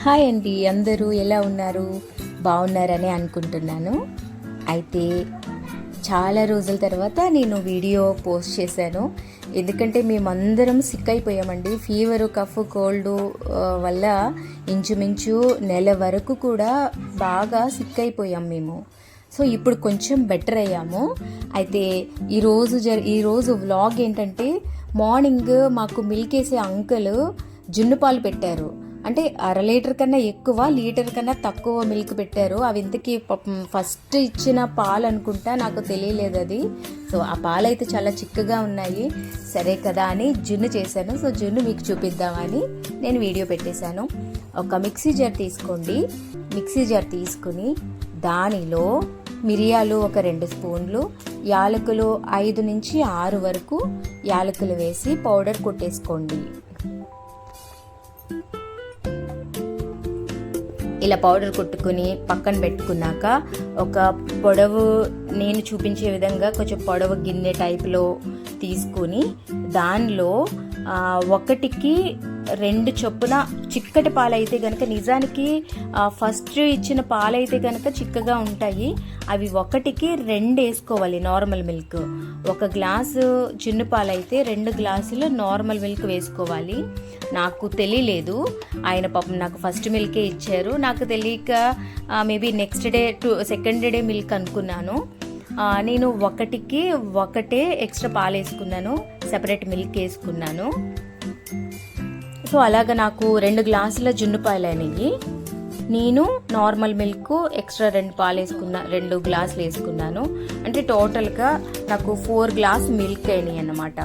Hi అండి, అందరూ ఎలా ఉన్నారు? బాగున్నారని అనుకుంటున్నాను. అయితే చాలా రోజుల తర్వాత నేను వీడియో పోస్ట్ చేశాను. ఎందుకంటే మేమందరం సిక్ అయిపోయామండి. ఫీవరు, కఫ్, కోల్డ్ వల్ల ఇంచుమించు నెల వరకు కూడా బాగా సిక్ అయిపోయాం మేము. సో ఇప్పుడు కొంచెం బెటర్ అయ్యాము. అయితే ఈరోజు వ్లాగ్ ఏంటంటే, మార్నింగ్ మాకు మిల్క్ వేసే అంకుల్ జున్ను పాలు పెట్టారు. అంటే 1/2 లీటర్ కన్నా ఎక్కువ, లీటర్ కన్నా తక్కువ మిల్క్ పెట్టారు. అవి ఇంతకీ ఫస్ట్ ఇచ్చిన పాలు అనుకుంటా, నాకు తెలియలేదు అది. సో ఆ పాలు అయితే చాలా చిక్కగా ఉన్నాయి. సరే కదా అని జున్ను చేశాను. సో జున్ను మీకు చూపిద్దామని నేను వీడియో పెట్టేశాను. ఒక మిక్సీ జార్ తీసుకోండి. మిక్సీ జార్ తీసుకుని దానిలో మిరియాలు ఒక 2 స్పూన్లు, యాలకులు 5 నుంచి 6 వరకు యాలకులు వేసి పౌడర్ కొట్టేసుకోండి. ఇలా పౌడర్ కొట్టుకుని పక్కన పెట్టుకున్నాక, ఒక పొడవు, నేను చూపించే విధంగా కొంచెం పొడవు గిన్నె టైప్లో తీసుకుని దానిలో 1కి 2 చొప్పున చిక్కటి పాలైతే కనుక, నిజానికి ఫస్ట్ ఇచ్చిన పాలైతే కనుక చిక్కగా ఉంటాయి. అవి 1కి 2 వేసుకోవాలి. నార్మల్ మిల్క్ 1 గ్లాసు చిన్న పాలైతే 2 గ్లాసులు నార్మల్ మిల్క్ వేసుకోవాలి. నాకు తెలియలేదు, ఆయన పాపం నాకు ఫస్ట్ మిల్కే ఇచ్చారు. నాకు తెలియక maybe next day second day milk అనుకున్నాను. నేను 1కి 1 ఎక్స్ట్రా పాలు వేసుకున్నాను, సెపరేట్ మిల్క్ వేసుకున్నాను. సో అలాగ నాకు 2 గ్లాసుల జున్ను పాలు అయినాయి. నేను నార్మల్ మిల్క్ ఎక్స్ట్రా 2 పాలు వేసుకున్నా, 2 గ్లాసులు వేసుకున్నాను. అంటే టోటల్గా నాకు 4 గ్లాస్ మిల్క్ అయినాయి అన్నమాట.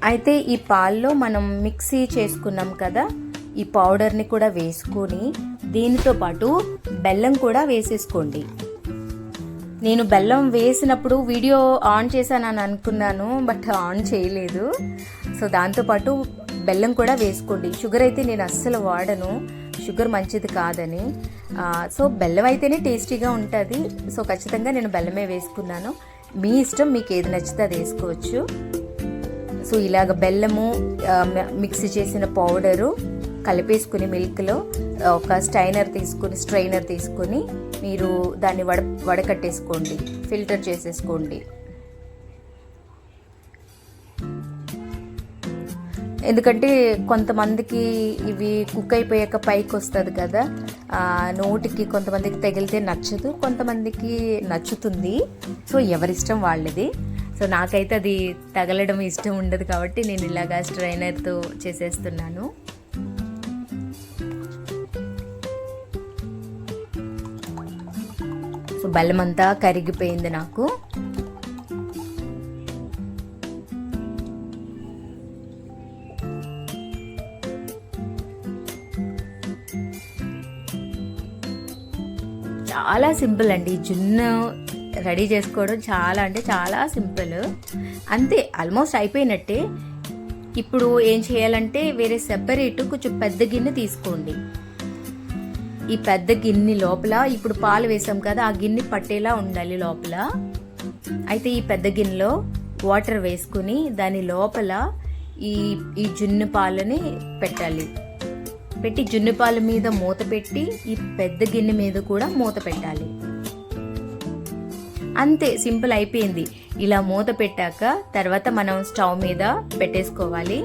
అయితే ఈ పాల్లో మనం మిక్సీ చేసుకున్నాం కదా, ఈ పౌడర్ని కూడా వేసుకొని దీనితో పాటు బెల్లం కూడా వేసేసుకోండి. నేను బెల్లం వేసినప్పుడు వీడియో ఆన్ చేశానని అనుకున్నాను, బట్ ఆన్ చేయలేదు. సో దాంతోపాటు బెల్లం కూడా వేసుకోండి. షుగర్ అయితే నేను అస్సలు వాడను, షుగర్ మంచిది కాదని. సో బెల్లం అయితేనే టేస్టీగా ఉంటుంది. సో ఖచ్చితంగా నేను బెల్లమే వేసుకున్నాను. మీ ఇష్టం, మీకు ఏది నచ్చితే అది వేసుకోవచ్చు. సో ఇలాగ బెల్లము, మిక్సీ చేసిన పౌడరు కలిపేసుకుని మిల్క్లో ఒక స్ట్రైనర్ తీసుకుని మీరు దాన్ని వడకట్టేసుకోండి, ఫిల్టర్ చేసేసుకోండి. ఎందుకంటే కొంతమందికి ఇవి కుక్ అయిపోయాక పైకి వస్తుంది కదా, నోటికి కొంతమందికి తగిలితే నచ్చదు, కొంతమందికి నచ్చుతుంది. సో ఎవరిష్టం వాళ్ళది. సో నాకైతే అది తగలడం ఇష్టం ఉండదు కాబట్టి నేను ఇలాగా స్ట్రైనర్తో చేసేస్తున్నాను. సో బెల్లం అంతా కరిగిపోయింది నాకు. చాలా సింపుల్ అండి, జున్ను రెడీ చేసుకోవడం చాలా అంటే చాలా సింపుల్. అంతే, ఆల్మోస్ట్ అయిపోయినట్టే. ఇప్పుడు ఏం చేయాలంటే, వేరే సెపరేట్ కొంచెం పెద్ద గిన్నె తీసుకోండి. ఈ పెద్ద గిన్నె లోపల ఇప్పుడు పాలు వేసాం కదా, ఆ గిన్నె పట్టేలా ఉండాలి లోపల. అయితే ఈ పెద్ద గిన్నెలో వాటర్ వేసుకుని దాని లోపల ఈ జున్ను పాలని పెట్టాలి. పెట్టి జున్ను పాల మీద మూత పెట్టి ఈ పెద్ద గిన్నె మీద కూడా మూత పెట్టాలి. అంతే, సింపుల్ అయిపోయింది. ఇలా మూత పెట్టాక తర్వాత మనం స్టవ్ మీద పెట్టేసుకోవాలి.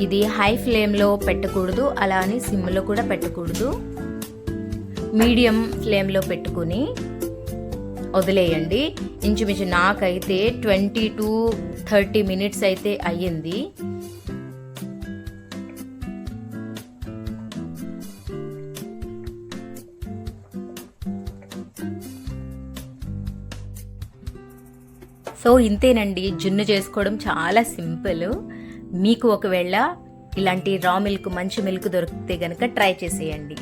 ఇది హై ఫ్లేమ్లో పెట్టకూడదు, అలా అని సిమ్లో కూడా పెట్టకూడదు. మీడియం ఫ్లేమ్లో పెట్టుకుని వదిలేయండి. ఇంచుమించు నాకైతే 20 to 30 minutes అయితే అయ్యింది. సో ఇంతేనండి, జున్ను చేసుకోవడం చాలా సింపుల్. మీకు ఒకవేళ ఇలాంటి రా మిల్క్, మంచి మిల్క్ దొరికితే కనుక ట్రై చేసేయండి.